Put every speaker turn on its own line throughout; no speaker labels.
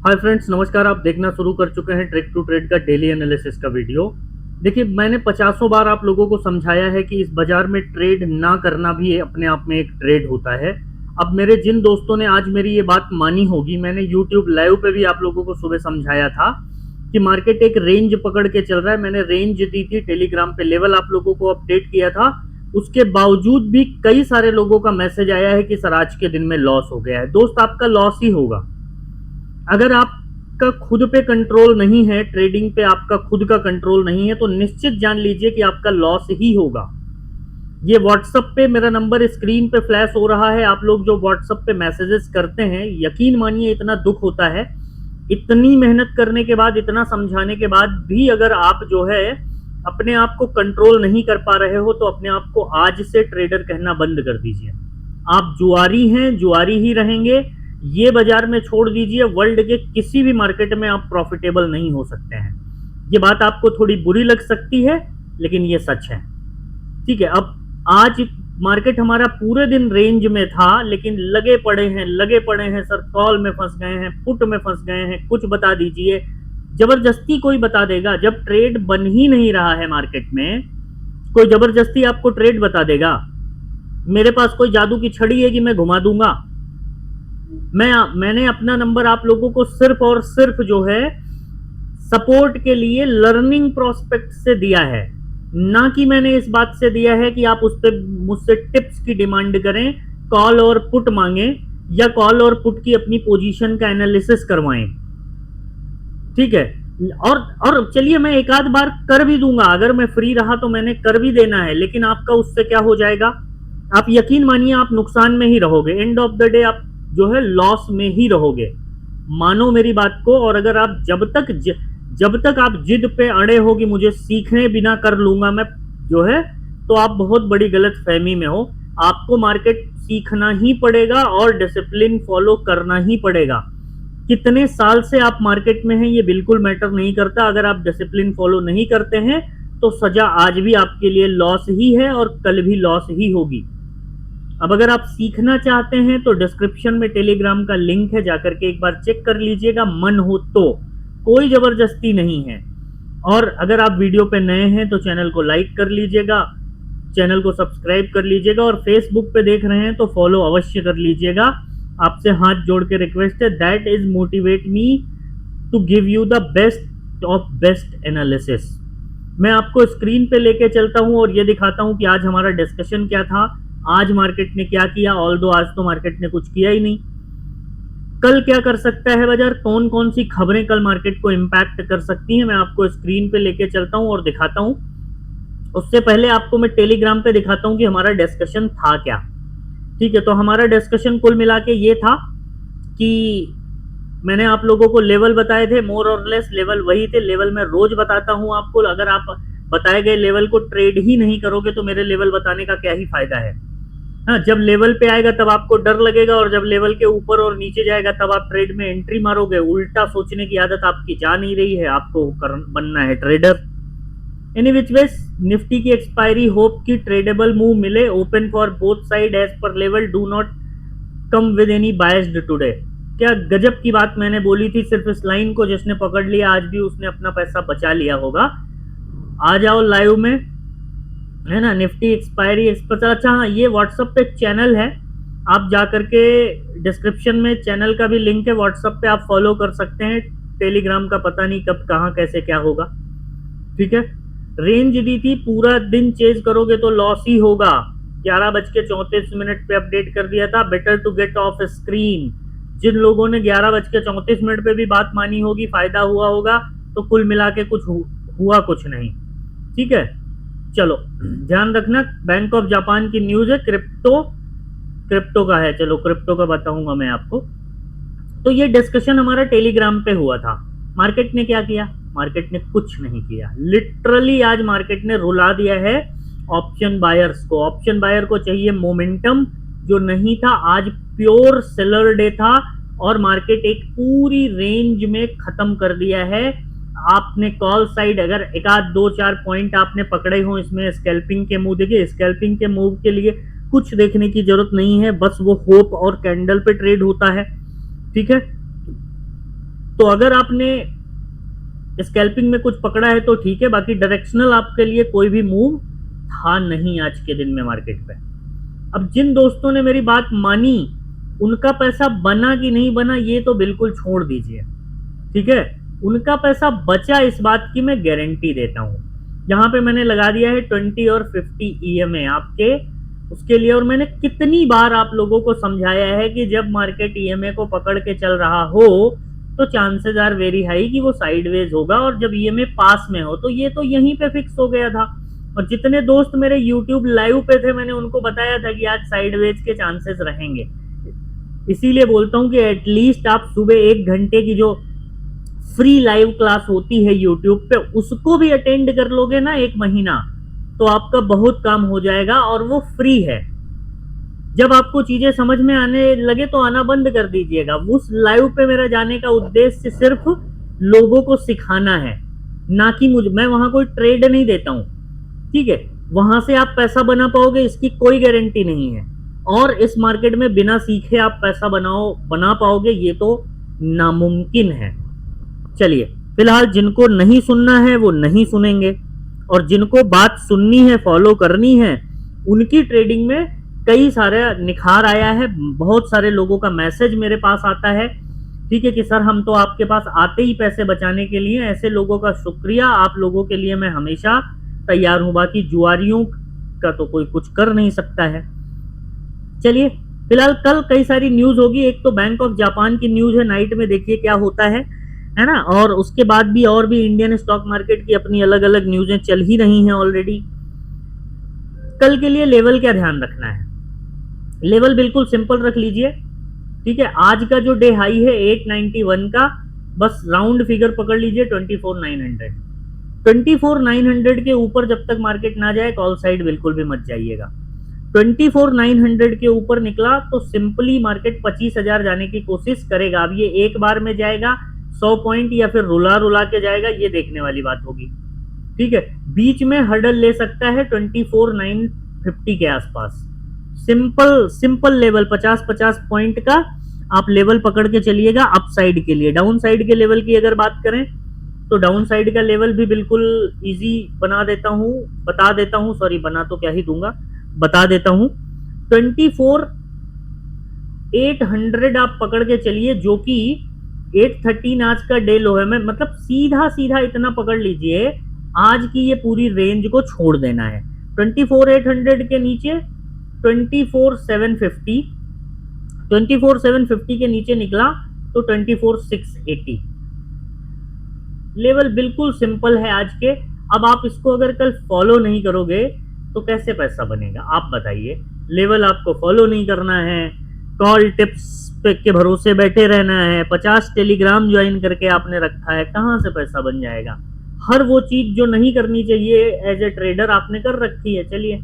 Hi friends, नमस्कार। आप देखना शुरू कर चुके हैं ट्रिक टू ट्रेड का डेली एनालिसिस का वीडियो। देखिए, मैंने पचासों बार आप लोगों को समझाया है कि इस बाजार में ट्रेड ना करना भी अपने आप में एक ट्रेड होता है। अब मेरे जिन दोस्तों ने आज मेरी ये बात मानी होगी, मैंने यूट्यूब लाइव पे भी आप लोगों को सुबह समझाया था कि मार्केट एक रेंज पकड़ के चल रहा है। मैंने रेंज दी थी, टेलीग्राम पे लेवल आप लोगों को अपडेट किया था। उसके बावजूद भी कई सारे लोगों का मैसेज आया है कि सर आज के दिन में लॉस हो गया है। दोस्त, आपका लॉस ही होगा। अगर आपका खुद पे कंट्रोल नहीं है, ट्रेडिंग पे आपका खुद का कंट्रोल नहीं है, तो निश्चित जान लीजिए कि आपका लॉस ही होगा। ये व्हाट्सएप पे मेरा नंबर स्क्रीन पे फ्लैश हो रहा है। आप लोग जो व्हाट्सएप पे मैसेजेस करते हैं, यकीन मानिए इतना दुख होता है। इतनी मेहनत करने के बाद, इतना समझाने के बाद भी अगर आप जो है अपने आप को कंट्रोल नहीं कर पा रहे हो, तो अपने आप को आज से ट्रेडर कहना बंद कर दीजिए। आप जुआरी हैं, जुआरी ही रहेंगे। ये बाजार में छोड़ दीजिए, वर्ल्ड के किसी भी मार्केट में आप प्रॉफिटेबल नहीं हो सकते हैं। ये बात आपको थोड़ी बुरी लग सकती है, लेकिन ये सच है। ठीक है। अब आज मार्केट हमारा पूरे दिन रेंज में था, लेकिन लगे पड़े हैं सर, कॉल में फंस गए हैं, पुट में फंस गए हैं, कुछ बता दीजिए। जबरदस्ती कोई बता देगा? जब ट्रेड बन ही नहीं रहा है मार्केट में, कोई जबरदस्ती आपको ट्रेड बता देगा? मेरे पास कोई जादू की छड़ी है कि मैं घुमा दूंगा? मैंने अपना नंबर आप लोगों को सिर्फ और सिर्फ जो है सपोर्ट के लिए लर्निंग प्रोस्पेक्ट से दिया है, ना कि मैंने इस बात से दिया है कि आप उस पर मुझसे टिप्स की डिमांड करें, कॉल और पुट मांगे, या कॉल और पुट की अपनी पोजीशन का एनालिसिस करवाएं। ठीक है। और चलिए, मैं एक आध बार कर भी दूंगा। अगर मैं फ्री रहा तो मैंने कर भी देना है, लेकिन आपका उससे क्या हो जाएगा? आप यकीन मानिए, आप नुकसान में ही रहोगे। एंड ऑफ द डे आप जो है लॉस में ही रहोगे। मानो मेरी बात को। और अगर आप जब तक आप जिद पे अड़े हो कि मुझे सीखने बिना कर लूंगा मैं जो है, तो आप बहुत बड़ी गलत फहमी में हो। आपको मार्केट सीखना ही पड़ेगा और डिसिप्लिन फॉलो करना ही पड़ेगा। कितने साल से आप मार्केट में हैं ये बिल्कुल मैटर नहीं करता। अगर आप डिसिप्लिन फॉलो नहीं करते हैं तो सजा आज भी आपके लिए लॉस ही है और कल भी लॉस ही होगी। अब अगर आप सीखना चाहते हैं तो डिस्क्रिप्शन में टेलीग्राम का लिंक है, जाकर के एक बार चेक कर लीजिएगा, मन हो तो। कोई जबरदस्ती नहीं है। और अगर आप वीडियो पे नए हैं तो चैनल को लाइक कर लीजिएगा, चैनल को सब्सक्राइब कर लीजिएगा, और फेसबुक पे देख रहे हैं तो फॉलो अवश्य कर लीजिएगा। आपसे हाथ जोड़ के रिक्वेस्ट है, that is motivate me to give you the best of best analysis. मैं आपको स्क्रीन पे लेके चलता हूं और ये दिखाता हूं कि आज हमारा डिस्कशन क्या था, आज मार्केट ने क्या किया। ऑल्दो आज तो मार्केट ने कुछ किया ही नहीं। कल क्या कर सकता है बाजार, कौन कौन सी खबरें कल मार्केट को इंपैक्ट कर सकती हैं, मैं आपको स्क्रीन पे लेके चलता हूं और दिखाता हूं। उससे पहले आपको मैं टेलीग्राम पे दिखाता हूं कि हमारा डिस्कशन था क्या। ठीक है। तो हमारा डिस्कशन कुल मिला के ये था कि मैंने आप लोगों को लेवल बताए थे, मोर और लेस लेवल वही थे। लेवल मैं रोज बताता हूं आपको। अगर आप बताए गए लेवल को ट्रेड ही नहीं करोगे तो मेरे लेवल बताने का क्या ही फायदा है। हाँ, जब लेवल पे आएगा तब आपको डर लगेगा, और जब लेवल के ऊपर और नीचे जाएगा तब आप ट्रेड में एंट्री मारोगे। उल्टा सोचने की आदत आपकी जा नहीं रही है, आपको बनना है trader. Any which ways, Nifty की एक्सपायरी होप की ट्रेडेबल मूव मिले, open for both side as per level, do not come with any biased today. क्या गजब की बात मैंने बोली थी। सिर्फ इस लाइन को जिसने पकड़ लिया, आज भी उसने अपना पैसा बचा लिया होगा। आ जाओ लाइव में, है ना। Nifty expiry expert. अच्छा हाँ, ये व्हाट्सएप पे चैनल है, आप जाकर के डिस्क्रिप्शन में चैनल का भी लिंक है, व्हाट्सएप पे आप फॉलो कर सकते हैं। टेलीग्राम का पता नहीं कब कहाँ कैसे क्या होगा। ठीक है। रेंज दी थी, पूरा दिन चेज करोगे तो लॉस ही होगा। 11:34 पे अपडेट कर दिया था, better to get off screen. जिन लोगों ने 11:34 पे भी बात मानी होगी, फायदा हुआ होगा, तो कुल मिला के कुछ हुआ कुछ नहीं। ठीक है। चलो ध्यान रखना, बैंक ऑफ जापान की न्यूज है, क्रिप्टो का है। चलो क्रिप्टो का बताऊंगा मैं आपको। तो ये डिस्कशन हमारा टेलीग्राम पे हुआ था। मार्केट ने क्या किया? मार्केट ने कुछ नहीं किया। लिटरली आज मार्केट ने रुला दिया है ऑप्शन बायर्स को। ऑप्शन बायर को चाहिए मोमेंटम, जो नहीं था। आज प्योर सेलर डे था और मार्केट एक पूरी रेंज में खत्म कर दिया है। आपने कॉल साइड अगर एक आध दो चार पॉइंट आपने पकड़े हो इसमें, स्कैल्पिंग के मूव, देखिए स्कैल्पिंग के मूव के लिए कुछ देखने की जरूरत नहीं है, बस वो होप और कैंडल पे ट्रेड होता है। ठीक है। तो अगर आपने स्कैल्पिंग में कुछ पकड़ा है तो ठीक है, बाकी डायरेक्शनल आपके लिए कोई भी मूव था नहीं आज के दिन में मार्केट पे। अब जिन दोस्तों ने मेरी बात मानी उनका पैसा बना कि नहीं बना ये तो बिल्कुल छोड़ दीजिए, ठीक है। उनका पैसा बचा इस बात की मैं गारंटी देता हूं। यहाँ पे मैंने लगा दिया है 20 और 50 ईएमए आपके उसके लिए, और मैंने कितनी बार आप लोगों को समझाया है कि जब मार्केट ईएमए को पकड़ के चल रहा हो तो चांसेस आर वेरी हाई कि वो साइडवेज होगा, और जब ईएमए पास में हो तो ये तो यहीं पे फिक्स हो गया था। और जितने दोस्त मेरे YouTube लाइव पे थे मैंने उनको बताया था कि आज साइडवेज के चांसेस रहेंगे। इसीलिए बोलता हूं कि एटलीस्ट आप सुबह 1 घंटे की जो फ्री लाइव क्लास होती है YouTube पे उसको भी अटेंड कर लोगे ना 1 महीना, तो आपका बहुत काम हो जाएगा, और वो फ्री है। जब आपको चीजें समझ में आने लगे तो आना बंद कर दीजिएगा। उस लाइव पे मेरा जाने का उद्देश्य सिर्फ लोगों को सिखाना है, ना कि मैं वहां कोई ट्रेड नहीं देता हूं, ठीक है। वहां से आप पैसा बना पाओगे इसकी कोई गारंटी नहीं है, और इस मार्केट में बिना सीखे आप पैसा बना पाओगे ये तो नामुमकिन है। चलिए, फिलहाल जिनको नहीं सुनना है वो नहीं सुनेंगे, और जिनको बात सुननी है फॉलो करनी है उनकी ट्रेडिंग में कई सारे निखार आया है। बहुत सारे लोगों का मैसेज मेरे पास आता है, ठीक है, कि सर हम तो आपके पास आते ही पैसे बचाने के लिए। ऐसे लोगों का शुक्रिया, आप लोगों के लिए मैं हमेशा तैयार हूं, बाकी जुआरियों का तो कोई कुछ कर नहीं सकता है। चलिए, फिलहाल कल कई सारी न्यूज होगी। एक तो बैंक ऑफ जापान की न्यूज है, नाइट में देखिए क्या होता है ना। और उसके बाद भी और भी इंडियन स्टॉक मार्केट की अपनी अलग अलग न्यूजें चल ही रही हैं ऑलरेडी। कल के लिए लेवल क्या ध्यान रखना है, लेवल बिल्कुल सिंपल रख लीजिए, ठीक है। आज का जो डे हाई है 891 का, बस राउंड फिगर पकड़ लीजिए 24,900। 24,900 के ऊपर जब तक मार्केट ना जाए कॉल साइड बिल्कुल भी मत जाइएगा। 24,900 के ऊपर निकला तो सिंपली मार्केट 25,000 जाने की कोशिश करेगा। अब ये एक बार में जाएगा 100 पॉइंट या फिर रुला रुला के जाएगा, ये देखने वाली बात होगी, ठीक है। बीच में हर्डल ले सकता है 24,950 के आसपास। सिंपल लेवल 50-50 पॉइंट का आप लेवल पकड़ के चलिएगा अपसाइड के लिए। डाउन साइड के लेवल की अगर बात करें तो डाउन साइड का लेवल भी बिल्कुल इजी बता देता हूं, सॉरी बना तो क्या ही दूंगा, बता देता हूं। 24,800 आप पकड़ के चलिए, जो कि 813 आज का डे लो है। मैं मतलब सीधा इतना पकड़ लीजिए, आज की ये पूरी रेंज को छोड़ देना है। 24,800 के नीचे 24,750, 24,750 के नीचे निकला तो 24,680। लेवल बिल्कुल सिंपल है आज के। अब आप इसको अगर कल फॉलो नहीं करोगे तो कैसे पैसा बनेगा आप बताइए। लेवल आपको फॉलो नहीं करना है, कॉल टिप्स पे के भरोसे बैठे रहना है, 50 टेलीग्राम ज्वाइन करके आपने रखा है, कहां से पैसा बन जाएगा। हर वो चीज जो नहीं करनी चाहिए एज ए ट्रेडर आपने कर रखी है। चलिए,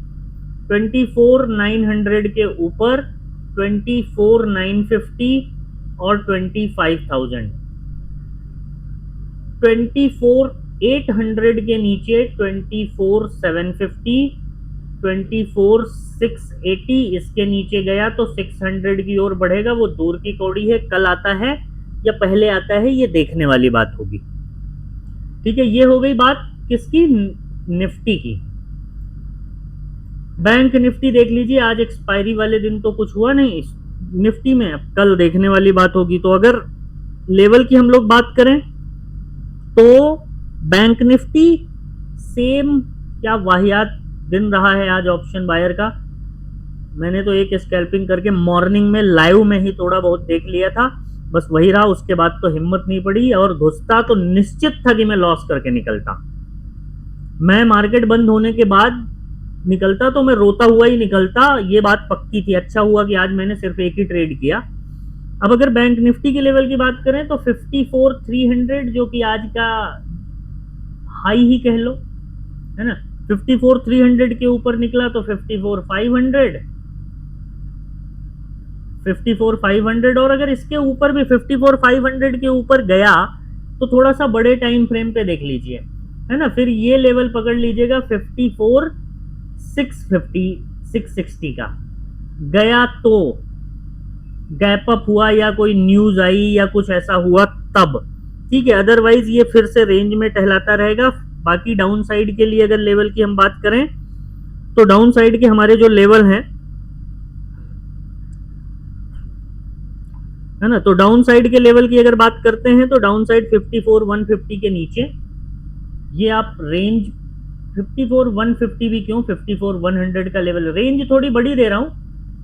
24,900 के ऊपर 24,950 और 25,000, 24,800 के नीचे 24,750, 24,680, इसके नीचे गया तो 600 की ओर बढ़ेगा। वो दूर की कौड़ी है, कल आता है या पहले आता है ये देखने वाली बात होगी, ठीक है। ये हो गई बात किसकी, निफ्टी की। बैंक निफ्टी देख लीजिए, आज एक्सपायरी वाले दिन तो कुछ हुआ नहीं निफ्टी में, अब कल देखने वाली बात होगी। तो अगर लेवल की हम लोग बात करें तो बैंक निफ्टी सेम, क्या वाहियात दिन रहा है आज ऑप्शन बायर का। मैंने तो एक स्कैल्पिंग करके मॉर्निंग में लाइव में ही थोड़ा बहुत देख लिया था, बस वही रहा। उसके बाद तो हिम्मत नहीं पड़ी, और घुसता तो निश्चित था कि मैं लॉस करके निकलता। मैं मार्केट बंद होने के बाद निकलता तो मैं रोता हुआ ही निकलता, ये बात पक्की थी। अच्छा हुआ कि आज मैंने सिर्फ एक ही ट्रेड किया। अब अगर बैंक निफ्टी के लेवल की बात करें तो 54,300 जो कि आज का हाई ही कह लो, है ना। 54,300 के ऊपर निकला तो 54,500, 54,500, और अगर इसके ऊपर भी 54,500 के ऊपर गया तो थोड़ा सा बड़े टाइम फ्रेम पे देख लीजिए, है ना। फिर ये लेवल पकड़ लीजिएगा 54,650, 660 का गया तो गैप अप हुआ या कोई न्यूज आई या कुछ ऐसा हुआ तब, ठीक है, अदरवाइज ये फिर से रेंज में टहलाता रहेगा। बाकी डाउन साइड के लिए अगर लेवल की हम बात करें तो डाउन साइड के हमारे जो लेवल हैं, है ना, तो डाउन साइड के लेवल की अगर बात करते हैं तो डाउन साइड 54,150 के नीचे ये आप रेंज 54,150 भी क्यों, 54,100 का लेवल, रेंज थोड़ी बड़ी दे रहा हूं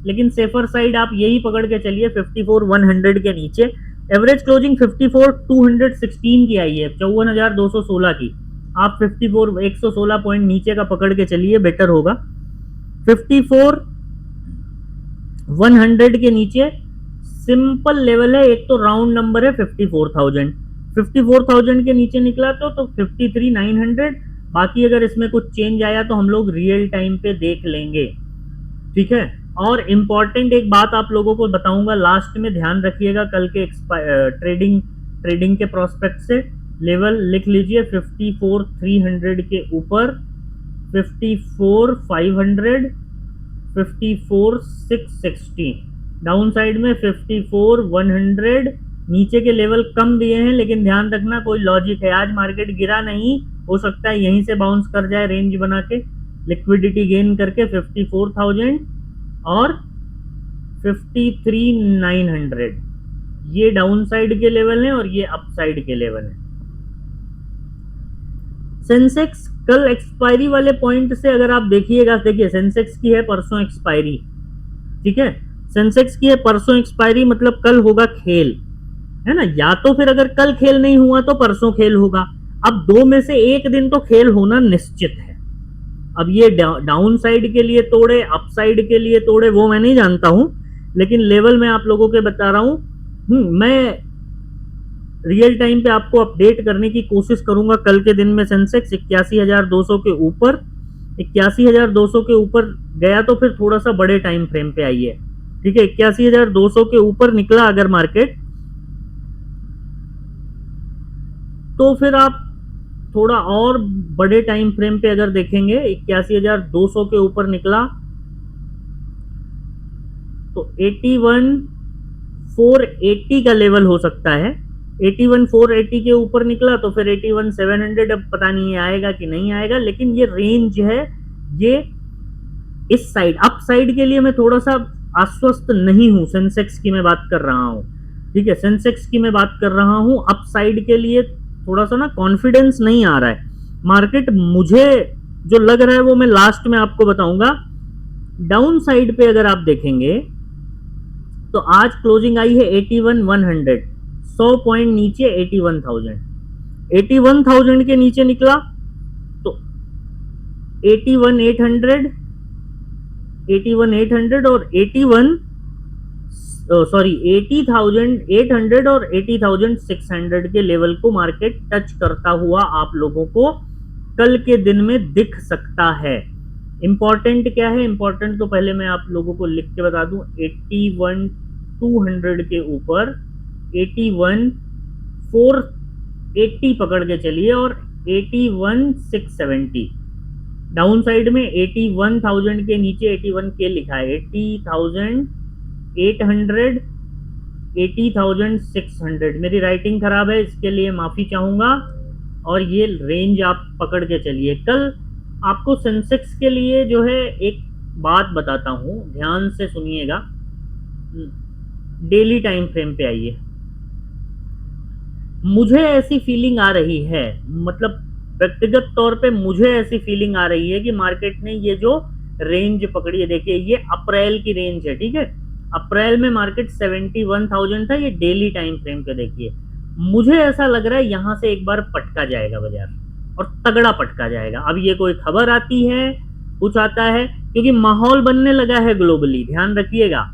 लेकिन सेफर साइड आप यही पकड़ के चलिए 54,100 के नीचे। एवरेज क्लोजिंग 54,216 की आई है, 54,216 की। आप 116 पॉइंट नीचे का पकड़ के चलिए, बेटर होगा। 54,100 के नीचे सिंपल लेवल है, एक तो राउंड नंबर है 54,000। 54,000 के नीचे निकला तो 53,900। बाकी अगर इसमें कुछ चेंज आया तो हम लोग रियल टाइम पे देख लेंगे, ठीक है। और इम्पॉर्टेंट एक बात आप लोगों को बताऊंगा लास्ट में, ध्यान रखिएगा कल के ट्रेडिंग के प्रोस्पेक्ट से लेवल लिख लीजिए 54,300 के ऊपर, 54,500, 54,660। डाउन साइड में 54,100। नीचे के लेवल कम दिए हैं लेकिन ध्यान रखना कोई लॉजिक है, आज मार्केट गिरा नहीं, हो सकता है यहीं से बाउंस कर जाए रेंज बना के, लिक्विडिटी गेन करके 54,000 और 53,900 ये डाउन साइड के लेवल हैं और ये अप साइड के लेवल हैं। सेंसेक्स कल एक्सपायरी वाले पॉइंट से अगर आप देखिएगा, देखिए सेंसेक्स की है परसों एक्सपायरी, ठीक है, सेंसेक्स की है परसों एक्सपायरी, मतलब कल होगा खेल, है ना, या तो फिर अगर कल खेल नहीं हुआ तो परसों खेल होगा। अब दो में से एक दिन तो खेल होना निश्चित है। अब ये डाउन साइड के लिए तोड़े, अप साइड के लिए तोड़े, वो मैं नहीं जानता हूं, लेकिन लेवल मैं आप लोगों के बता रहा हूं। मैं रियल टाइम पे आपको अपडेट करने की कोशिश करूंगा। कल के दिन में सेंसेक्स 81,200 के ऊपर, 81,200 के ऊपर गया तो फिर थोड़ा सा बड़े टाइम फ्रेम पे आई है, ठीक है। 81,200 के ऊपर निकला अगर मार्केट तो फिर आप थोड़ा और बड़े टाइम फ्रेम पे अगर देखेंगे, 81,200 के ऊपर निकला तो 81,480 का लेवल हो सकता है। 81,480 के ऊपर निकला तो फिर 81,700, अब पता नहीं आएगा कि नहीं आएगा, लेकिन ये रेंज है। ये इस साइड अप साइड के लिए मैं थोड़ा सा आश्वस्त नहीं हूं, सेंसेक्स की मैं बात कर रहा हूं, ठीक है, सेंसेक्स की मैं बात कर रहा हूं। अप साइड के लिए थोड़ा सा ना कॉन्फिडेंस नहीं आ रहा है मार्केट, मुझे जो लग रहा है वो मैं लास्ट में आपको बताऊंगा। डाउन साइड पे अगर आप देखेंगे तो आज क्लोजिंग आई है 81,100, 100 पॉइंट नीचे 81,000, 81,000 के नीचे निकला तो 81,800, 81,800 और 80,800 और 80,600 के लेवल को मार्केट टच करता हुआ आप लोगों को कल के दिन में दिख सकता है। इंपॉर्टेंट क्या है, इंपॉर्टेंट तो पहले मैं आप लोगों को लिख के बता दूं, 81,200 के ऊपर 81,480 पकड़ के चलिए और 81,670। डाउन साइड में 81,000 के नीचे 81 के लिखा है, 80,800, 80,600। मेरी राइटिंग खराब है, इसके लिए माफी चाहूंगा। और ये रेंज आप पकड़ के चलिए। कल आपको सेंसेक्स के लिए जो है एक बात बताता हूं, ध्यान से सुनिएगा। डेली टाइम फ्रेम पे आइए, मुझे ऐसी फीलिंग आ रही है, मतलब व्यक्तिगत तौर पे मुझे ऐसी फीलिंग आ रही है कि मार्केट ने ये जो रेंज पकड़ी है, देखिए ये अप्रैल की रेंज है, ठीक है, अप्रैल में मार्केट 71,000 था, ये डेली टाइम फ्रेम पे देखिए। मुझे ऐसा लग रहा है यहां से एक बार पटका जाएगा बाजार और तगड़ा पटका जाएगा। अब ये कोई खबर आती है, कुछ आता है, क्योंकि माहौल बनने लगा है ग्लोबली, ध्यान रखिएगा।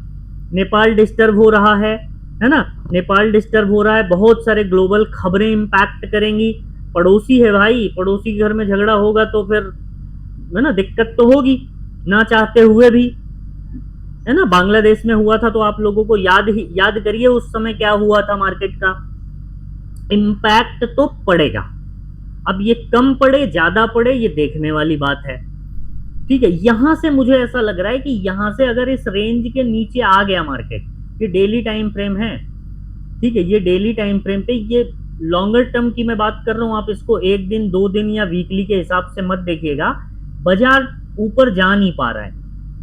नेपाल डिस्टर्ब हो रहा है ना, नेपाल डिस्टर्ब हो रहा है, बहुत सारे ग्लोबल खबरें इंपैक्ट करेंगी। पड़ोसी है भाई, पड़ोसी के घर में झगड़ा होगा तो फिर है ना दिक्कत तो होगी, ना चाहते हुए भी, है ना। बांग्लादेश में हुआ था तो आप लोगों को याद करिए उस समय क्या हुआ था, मार्केट का इंपैक्ट तो पड़ेगा। अब ये कम पड़े ज्यादा पड़े ये देखने वाली बात है, ठीक है। यहां से मुझे ऐसा लग रहा है कि यहां से अगर इस रेंज के नीचे आ गया मार्केट, ये डेली टाइम फ्रेम है, ठीक है, ये डेली टाइम फ्रेम पे ये लॉन्गर टर्म की मैं बात कर रहा हूं, आप इसको 1 दिन 2 दिन या वीकली के हिसाब से मत देखिएगा। बाजार ऊपर जा नहीं पा रहा है,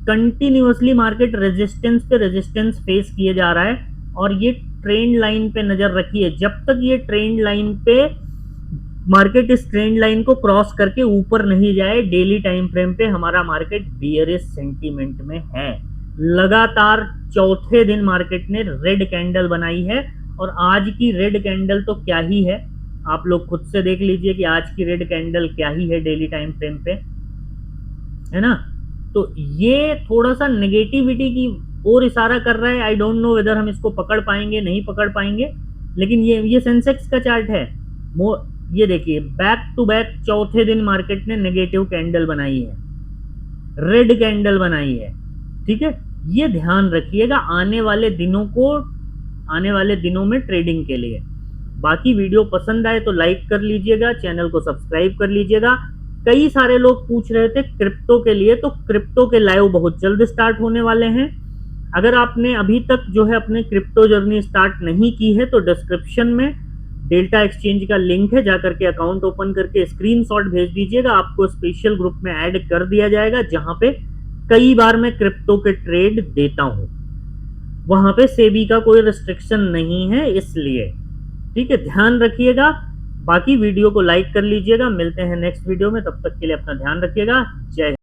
कंटिन्यूअसली मार्केट रेजिस्टेंस पे रेजिस्टेंस फेस किए जा रहा है, और ये ट्रेंड लाइन पे नजर रखिए। जब तक ये ट्रेंड लाइन पे मार्केट इस ट्रेंड लाइन को क्रॉस करके ऊपर नहीं जाए, डेली टाइम फ्रेम पे हमारा मार्केट बियरिश सेंटीमेंट में है। लगातार चौथे दिन मार्केट ने रेड कैंडल बनाई है, और आज की रेड कैंडल तो क्या ही है, आप लोग खुद से देख लीजिए कि आज की रेड कैंडल क्या ही है डेली टाइम फ्रेम पे, है ना। तो ये थोड़ा सा नेगेटिविटी की ओर इशारा कर रहा है। आई डोंट नो वेदर हम इसको पकड़ पाएंगे नहीं पकड़ पाएंगे, लेकिन ये सेंसेक्स का चार्ट है। ये देखिए, बैक टू बैक चौथे दिन मार्केट ने नेगेटिव कैंडल बनाई है, रेड कैंडल बनाई है, ठीक है। ये ध्यान रखिएगा आने वाले दिनों में ट्रेडिंग के लिए। बाकी वीडियो पसंद आए तो लाइक कर लीजिएगा, चैनल को सब्सक्राइब कर लीजिएगा। कई सारे लोग पूछ रहे थे क्रिप्टो के लिए, तो क्रिप्टो के लाइव बहुत जल्द स्टार्ट होने वाले हैं। अगर आपने अभी तक जो है अपने क्रिप्टो जर्नी स्टार्ट नहीं की है, तो डिस्क्रिप्शन में डेल्टा एक्सचेंज का लिंक है, जाकर के अकाउंट ओपन करके स्क्रीनशॉट भेज दीजिएगा, आपको स्पेशल ग्रुप में ऐड कर दिया जाएगा, जहां पे कई बार मैं क्रिप्टो के ट्रेड देता हूं। वहां पे सेबी का कोई रिस्ट्रिक्शन नहीं है, इसलिए ठीक है, ध्यान रखिएगा। बाकी वीडियो को लाइक कर लीजिएगा। मिलते हैं नेक्स्ट वीडियो में, तब तक के लिए अपना ध्यान रखिएगा। जय हिंद।